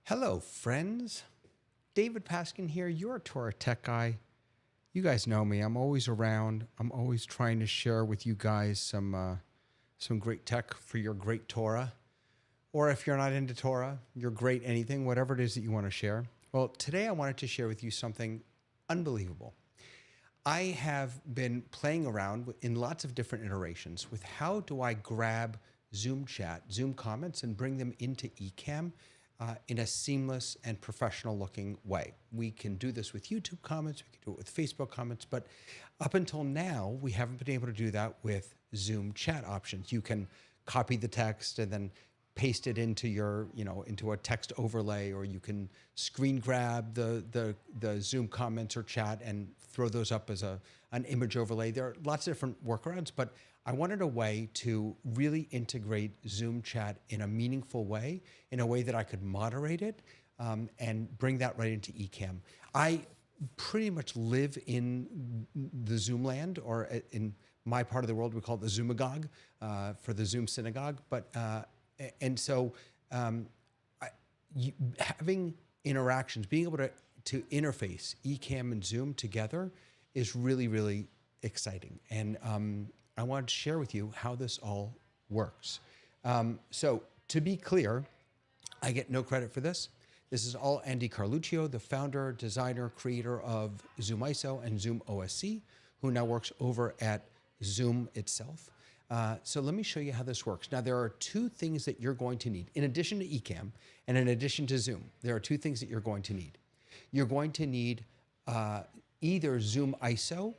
Hello, friends. David Paskin here, your Torah tech guy. You guys know me. I'm always around. I'm always trying to share with you guys some great tech for your great Torah. Or if you're not into Torah, you're great anything, whatever it is that you want to share. Well, today I wanted to share with you something unbelievable. I have been playing around in lots of different iterations with how do I grab Zoom chat, Zoom comments, and bring them into Ecamm in a seamless and professional looking way. We can do this with YouTube comments, we can do it with Facebook comments, but up until now, we haven't been able to do that with Zoom chat options. You can copy the text and then paste it into your, into a text overlay, or you can screen grab the Zoom comments or chat and throw those up as an image overlay. There are lots of different workarounds, but I wanted a way to really integrate Zoom chat in a meaningful way, in a way that I could moderate it and bring that right into Ecamm. I pretty much live in the Zoom land, or in my part of the world, we call it the Zoomagog for the Zoom synagogue. But having interactions, being able to interface Ecamm and Zoom together is really, really exciting. And I wanted to share with you how this all works. So to be clear, I get no credit for this. This is all Andy Carluccio, the founder, designer, creator of Zoom ISO and Zoom OSC, who now works over at Zoom itself. So let me show you how this works. Now, there are two things that you're going to need. In addition to Ecamm and in addition to Zoom, there are two things that you're going to need. You're going to need either Zoom ISO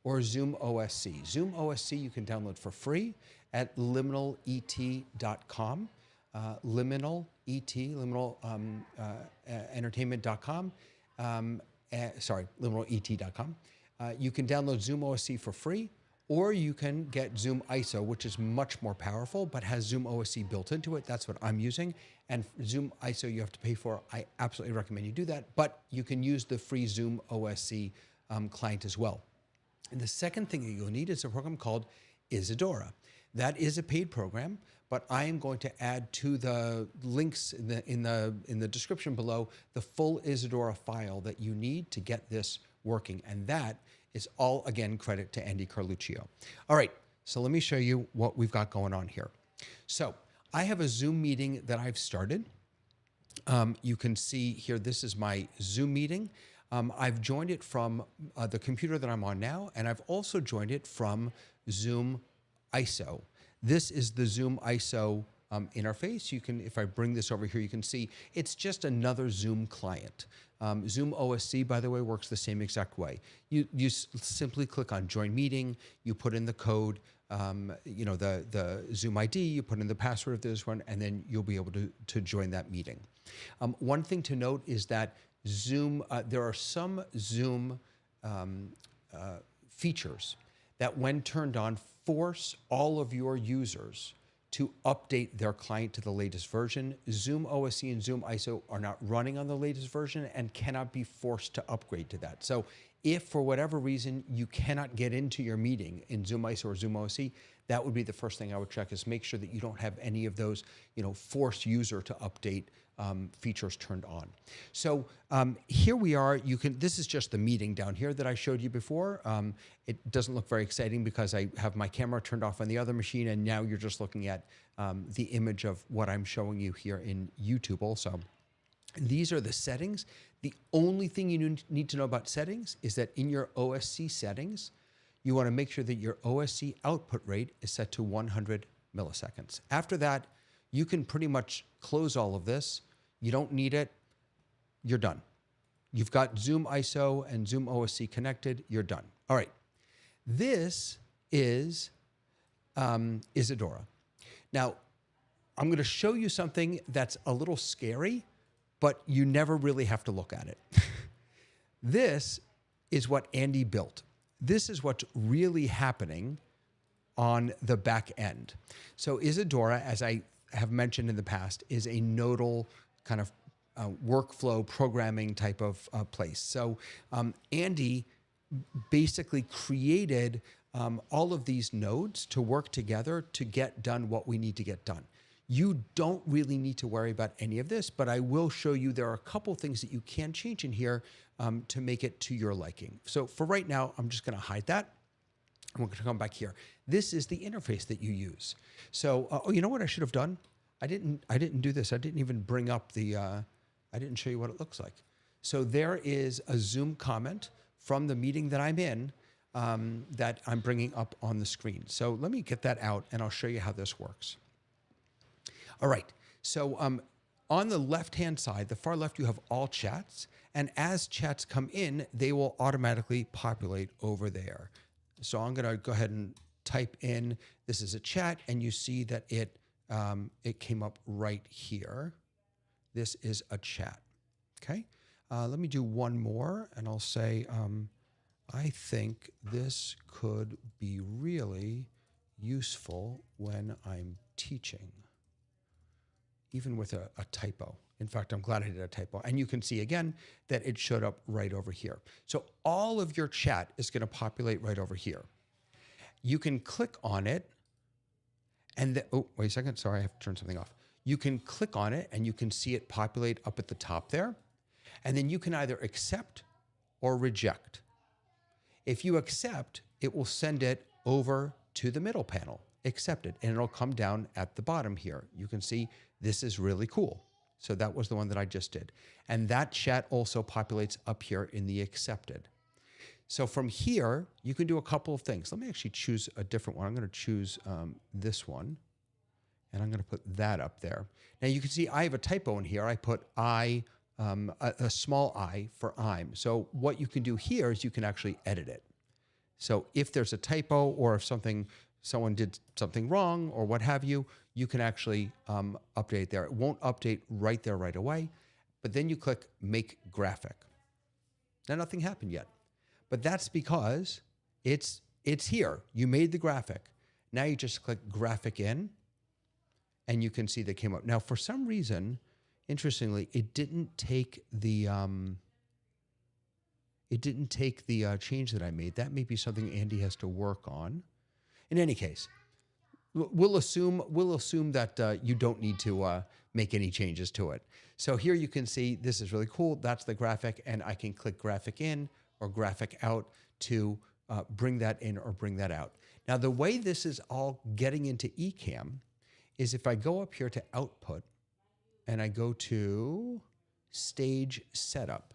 or Zoom OSC. Zoom OSC you can download for free at liminalet.com, entertainment.com, liminalet.com. You can download Zoom OSC for free, or you can get Zoom ISO, which is much more powerful, but has Zoom OSC built into it. That's what I'm using. And Zoom ISO you have to pay for. I absolutely recommend you do that, but you can use the free Zoom OSC client as well. And the second thing that you'll need is a program called Isadora. That is a paid program, but I am going to add to the links in the description below the full Isadora file that you need to get this working. And that is all, again, credit to Andy Carluccio. All right, so let me show you what we've got going on here. So I have a Zoom meeting that I've started. You can see here, this is my Zoom meeting. I've joined it from the computer that I'm on now, and I've also joined it from Zoom ISO. This is the Zoom ISO interface. You can, if I bring this over here, you can see it's just another Zoom client. Zoom OSC, by the way, works the same exact way. You simply click on Join Meeting, you put in the code, the Zoom ID, you put in the password of this one, and then you'll be able to join that meeting. One thing to note is that Zoom, there are some Zoom features that, when turned on, force all of your users to update their client to the latest version. Zoom OSC and Zoom ISO are not running on the latest version and cannot be forced to upgrade to that. So if for whatever reason you cannot get into your meeting in Zoom ISO or Zoom OSC, that would be the first thing I would check, is make sure that you don't have any of those, forced user to update features turned on. So here we are. This is just the meeting down here that I showed you before. It doesn't look very exciting because I have my camera turned off on the other machine, and now you're just looking at the image of what I'm showing you here in YouTube also. These are the settings. The only thing you need to know about settings is that in your OSC settings, you want to make sure that your OSC output rate is set to 100 milliseconds. After that, you can pretty much close all of this. You don't need it. You're done. You've got Zoom ISO and Zoom OSC connected. You're done. All right. This is Isadora. Now, I'm going to show you something that's a little scary, but you never really have to look at it. This is what Andy built. This is what's really happening on the back end. So Isadora, as I have mentioned in the past, is a nodal kind of workflow programming type of place. So Andy basically created all of these nodes to work together to get done what we need to get done. You don't really need to worry about any of this, but I will show you there are a couple things that you can change in here to make it to your liking. So for right now, I'm just going to hide that. I'm going to come back here. This is the interface that you use. So, oh, you know what I should have done? I didn't do this. I didn't even bring up the, I didn't show you what it looks like. So there is a Zoom comment from the meeting that I'm in that I'm bringing up on the screen. So let me get that out and I'll show you how this works. All right, so on the left-hand side, the far left, you have all chats. And as chats come in, they will automatically populate over there. So I'm gonna go ahead and type in, this is a chat, and you see that it came up right here. This is a chat, okay? Let me do one more, and I'll say, I think this could be really useful when I'm teaching, even with a typo. In fact, I'm glad I did a typo. And you can see again that it showed up right over here. So all of your chat is gonna populate right over here. You can click on it and oh, wait a second, sorry, I have to turn something off. You can click on it and you can see it populate up at the top there. And then you can either accept or reject. If you accept, it will send it over to the middle panel, accepted, and it'll come down at the bottom here. You can see this is really cool. So that was the one that I just did. And that chat also populates up here in the accepted. So from here, you can do a couple of things. Let me actually choose a different one. I'm going to choose this one, and I'm going to put that up there. Now you can see I have a typo in here. I put I, a small I for I'm. So what you can do here is you can actually edit it. So if there's a typo or if someone did something wrong or what have you, you can actually update there. It won't update right there right away, but then you click Make Graphic. Now nothing happened yet, but that's because it's here. You made the graphic. Now you just click Graphic in, and you can see that came up. Now for some reason, interestingly, it didn't take the change that I made. That may be something Andy has to work on. In any case, we'll assume that you don't need to make any changes to it. So here you can see this is really cool. That's the graphic, and I can click Graphic in or Graphic out to bring that in or bring that out. Now the way this is all getting into Ecamm is if I go up here to Output and I go to Stage Setup.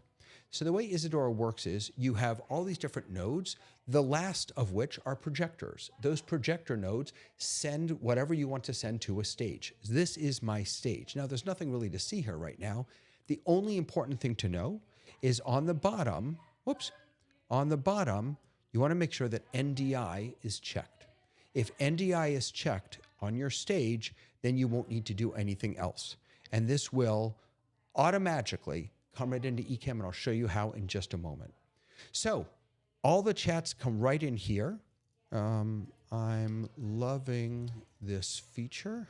So the way Isadora works is you have all these different nodes, the last of which are projectors. Those projector nodes send whatever you want to send to a stage. This is my stage. Now there's nothing really to see here right now. The only important thing to know is on the bottom, on the bottom, you want to make sure that NDI is checked. If NDI is checked on your stage, then you won't need to do anything else. And this will automatically come right into Ecamm, and I'll show you how in just a moment. So all the chats come right in here. I'm loving this feature.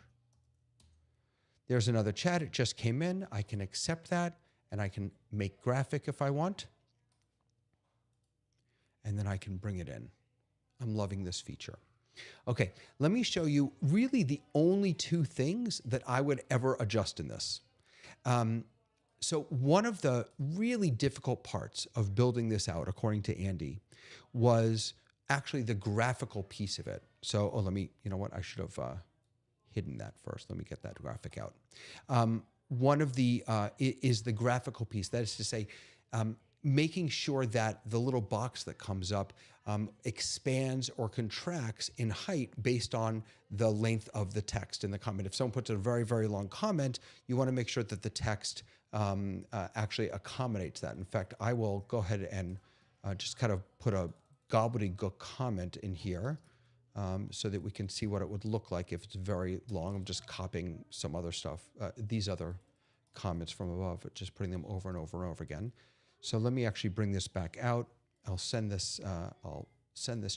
There's another chat. It just came in. I can accept that, and I can make graphic if I want. And then I can bring it in. I'm loving this feature. Okay, let me show you really the only two things that I would ever adjust in this. So one of the really difficult parts of building this out, according to Andy, was actually the graphical piece of it. So, you know what? I should have hidden that first. Let me get that graphic out. One of the, is the graphical piece. That is to say, making sure that the little box that comes up expands or contracts in height based on the length of the text in the comment. If someone puts a very, very long comment, you want to make sure that the text actually accommodates that. In fact, I will go ahead and just kind of put a gobbledygook comment in here so that we can see what it would look like if it's very long. I'm just copying some other stuff, these other comments from above, just putting them over and over and over again. So let me actually bring this back out. I'll send this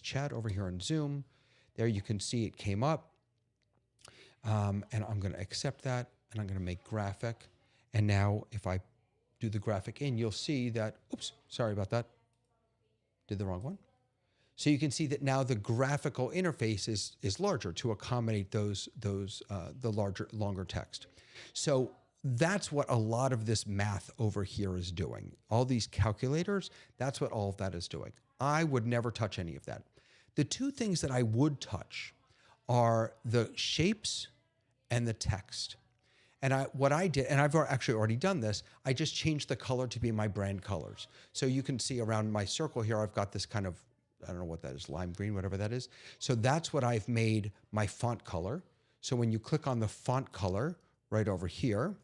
chat over here in Zoom. There you can see it came up. And I'm going to accept that, and I'm going to make graphic. And now if I do the graphic in, you'll see that, oops, sorry about that. Did the wrong one. So you can see that now the graphical interface is larger to accommodate the longer text. So that's what a lot of this math over here is doing. All these calculators, that's what all of that is doing. I would never touch any of that. The two things that I would touch are the shapes and the text. And what I did, and I've actually already done this, I just changed the color to be my brand colors. So you can see around my circle here, I've got this kind of, I don't know what that is, lime green, whatever that is. So that's what I've made my font color. So when you click on the font color right over here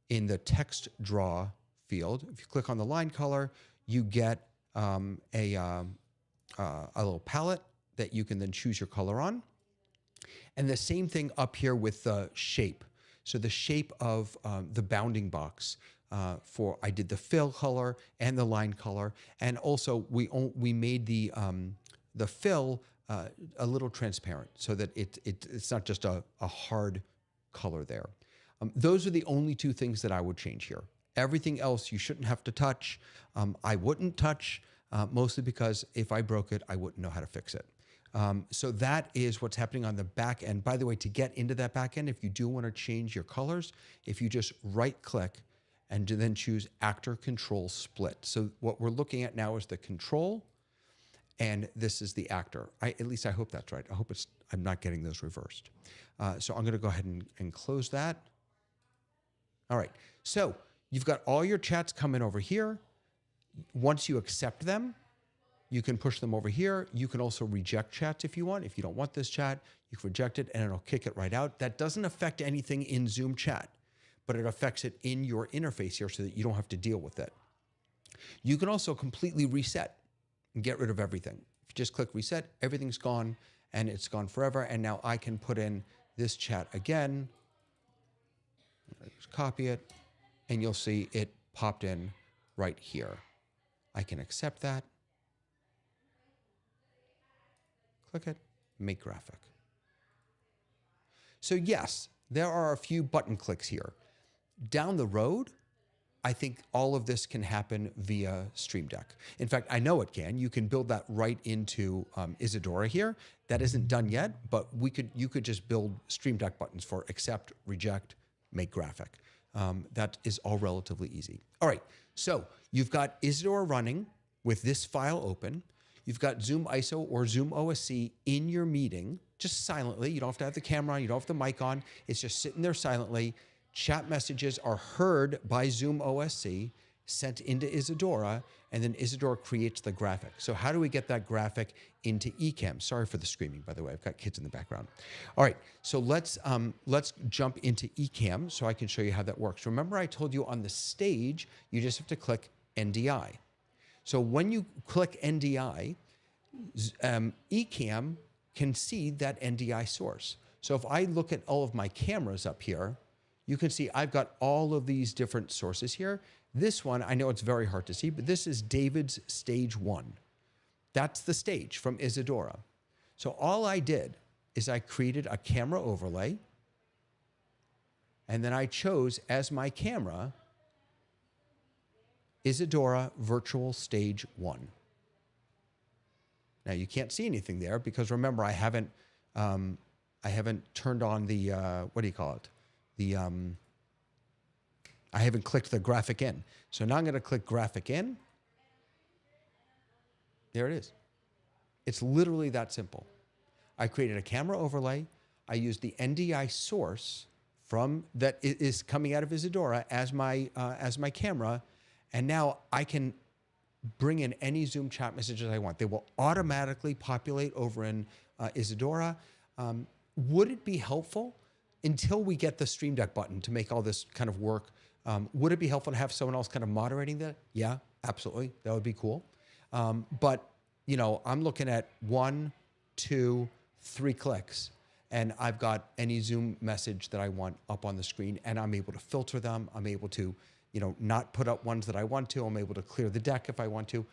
in the text draw field, if you click on the line color, you get a little palette that you can then choose your color on. And the same thing up here with the shape. So the shape of the bounding box I did the fill color and the line color. And also we made the fill a little transparent so that it's not just a hard color there. Those are the only two things that I would change here. Everything else you shouldn't have to touch. I wouldn't touch, mostly because if I broke it, I wouldn't know how to fix it. So that is what's happening on the back end. By the way, to get into that back end, if you do want to change your colors, if you just right click and then choose actor control split. So what we're looking at now is the control, and this is the actor. At least I hope that's right. I hope I'm not getting those reversed. So I'm going to go ahead and close that. All right. So you've got all your chats coming over here. Once you accept them, you can push them over here. You can also reject chats if you want. If you don't want this chat, you can reject it and it'll kick it right out. That doesn't affect anything in Zoom chat, but it affects it in your interface here so that you don't have to deal with it. You can also completely reset and get rid of everything. If you just click reset, everything's gone and it's gone forever. And now I can put in this chat again. Just copy it and you'll see it popped in right here. I can accept that. Click it, make graphic. So yes, there are a few button clicks here. Down the road, I think all of this can happen via Stream Deck. In fact, I know it can. You can build that right into Isadora here. That isn't done yet, but you could just build Stream Deck buttons for accept, reject, make graphic. That is all relatively easy. All right, so you've got Isadora running with this file open. You've got Zoom ISO or Zoom OSC in your meeting, just silently. You don't have to have the camera on, you don't have the mic on. It's just sitting there silently. Chat messages are heard by Zoom OSC, sent into Isadora, and then Isadora creates the graphic. So how do we get that graphic into Ecamm? Sorry for the screaming, by the way. I've got kids in the background. All right, so let's jump into Ecamm so I can show you how that works. Remember I told you on the stage, you just have to click NDI. So when you click NDI, Ecamm can see that NDI source. So if I look at all of my cameras up here, you can see I've got all of these different sources here. This one, I know it's very hard to see, but this is David's stage 1. That's the stage from Isadora. So all I did is I created a camera overlay, and then I chose as my camera Isadora Virtual Stage 1. Now you can't see anything there because remember I haven't turned on the what do you call it? I haven't clicked the graphic in. So now I'm going to click graphic in. There it is. It's literally that simple. I created a camera overlay. I used the NDI source that is coming out of Isadora as my camera. And now I can bring in any Zoom chat messages I want. They will automatically populate over in Isadora. Would it be helpful until we get the Stream Deck button to make all this kind of work? Would it be helpful to have someone else kind of moderating that? Yeah, absolutely. That would be cool. But you know, I'm looking at 1, 2, 3 clicks, and I've got any Zoom message that I want up on the screen, and I'm able to filter them. I'm able to, you know, not put up ones that I want to. I'm able to clear the deck if I want to.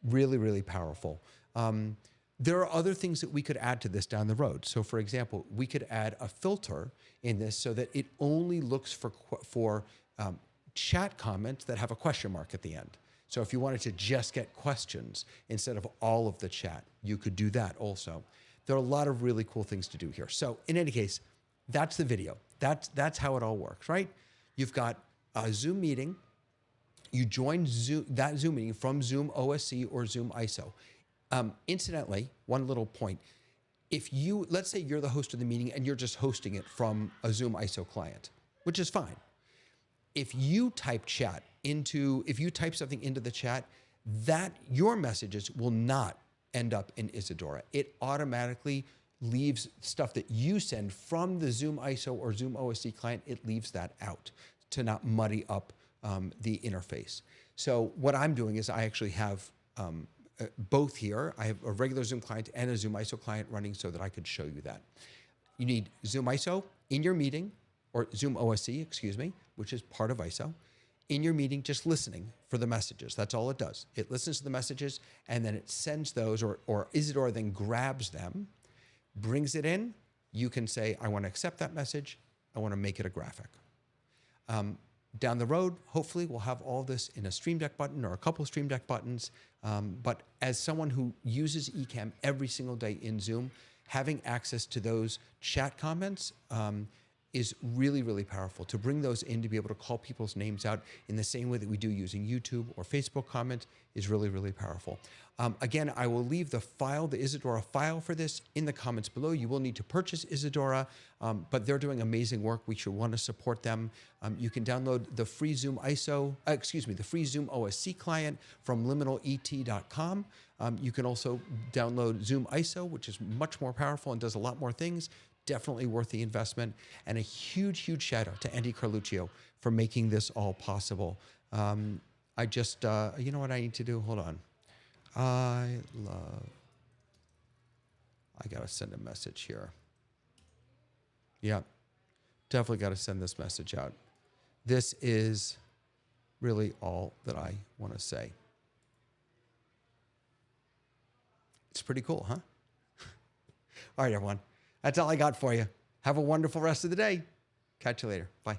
Really, really powerful. There are other things that we could add to this down the road. So for example, we could add a filter in this so that it only looks for chat comments that have a question mark at the end. So if you wanted to just get questions instead of all of the chat, you could do that also. There are a lot of really cool things to do here. So in any case, that's the video. That's how it all works, right? You've got a Zoom meeting. You join that Zoom meeting from Zoom OSC or Zoom ISO. Incidentally, one little point. If you, let's say you're the host of the meeting and you're just hosting it from a Zoom ISO client, which is fine. If you type something into the chat, your messages will not end up in Isadora. It automatically leaves stuff that you send from the Zoom ISO or Zoom OSC client, it leaves that out to not muddy up the interface. So what I'm doing is I actually have both here. I have a regular Zoom client and a Zoom ISO client running so that I could show you that. You need Zoom ISO in your meeting, or Zoom OSC, excuse me, which is part of ISO, in your meeting, just listening for the messages. That's all it does. It listens to the messages and then it sends those, or Isadora then grabs them, brings it in. You can say, I want to accept that message. I want to make it a graphic. Down the road, hopefully we'll have all this in a Stream Deck button or a couple Stream Deck buttons. But as someone who uses Ecamm every single day in Zoom, having access to those chat comments is really, really powerful. To bring those in, to be able to call people's names out in the same way that we do using YouTube or Facebook comments is really, really powerful. Again, I will leave the file, the Isadora file for this in the comments below. You will need to purchase Isadora, but they're doing amazing work. We should want to support them. You can download the free Zoom ISO, the free Zoom OSC client from liminal.et.com. You can also download Zoom ISO, which is much more powerful and does a lot more things. Definitely worth the investment. And a huge, huge shout out to Andy Carluccio for making this all possible. I just, you know what I need to do? Hold on. I got to send a message here. Yeah, definitely got to send this message out. This is really all that I want to say. It's pretty cool, huh? All right, everyone. That's all I got for you. Have a wonderful rest of the day. Catch you later. Bye.